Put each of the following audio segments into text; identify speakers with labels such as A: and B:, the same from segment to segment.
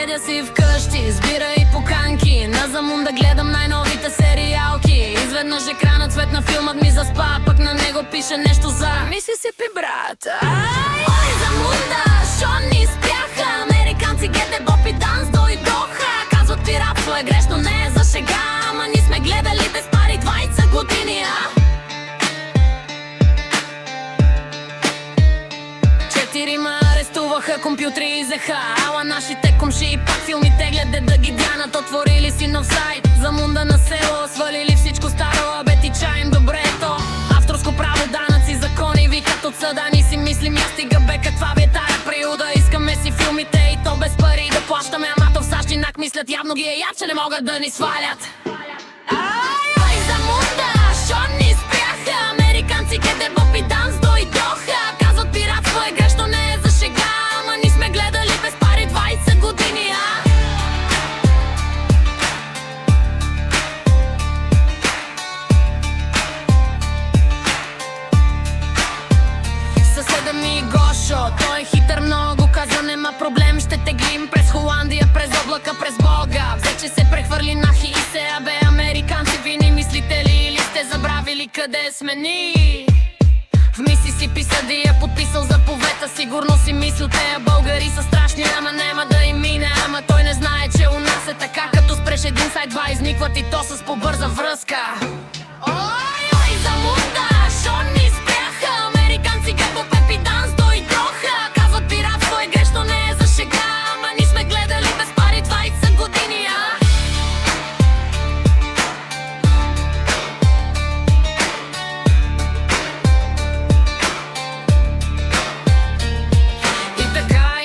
A: Седя си вкъщи, сбира и поканки на Замун да гледам най-новите сериалки. Изведнъж екранът светна, филмът ми заспа, пък на него пише нещо за Мисисипи, брат. Ой, Замунда, шо ни спяха. Американци, гете, боб и данс дойдоха. Казват пиратство е грешно, не е за шега, ама ни сме гледали без пари 20 години, Четирима арестуваха, компютри изеха, ала нашите комши пак филмите гледе да ги дянат. Отворили си нов сайт, Замунда на село, свалили всичко старо, абе ти чаем добре то. Авторско право, данъци, закони, викат от съда, ни си мислим, я стига бе, каква ви е тая приуда. Искаме си филмите и то без пари да плащаме, ама то в САЩ инак мислят, явно ги е яд, че не могат да ни свалят. Ай, Замунда, шо ни спяха. Американци, къде боб и данс дойдоха. Казват пиратство е грешно, не е за шега, ама ни сме гледали без пари 20 години, Съседа ми Гошо, той е хитър много, каза нема проблем, ще теглим през Холандия, през облака, през Бога. Вече се прехвърли на Хисе, абе американци, ви не мислите ли или сте забравили къде сме ни? В Мисисипи съдия подписал заповедта, сигурно си мислите, българи са страшни, ама нема да им мине. Ама той не знае, че у нас е така, като спреш един сайт, два изникват и то с по-бърза връзка. Ой, Замунда, шо ни спяха. Американци, гъбо, пеп и данс дойдоха. Казват пиратство е грешно, не е за шега, ама ни сме гледали без пари 20 години,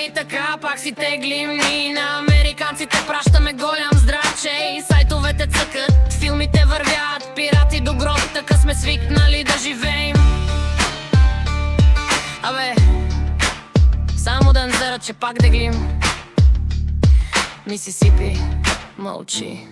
A: И така, пак си теглим и на американците пращаме голям здраче. И сайтовете цъкат, филмите вървят, пирати до гроб, така сме свикнали да живеем. Абе, само да не зарат, че пак деглим. Мисисипи мълчи.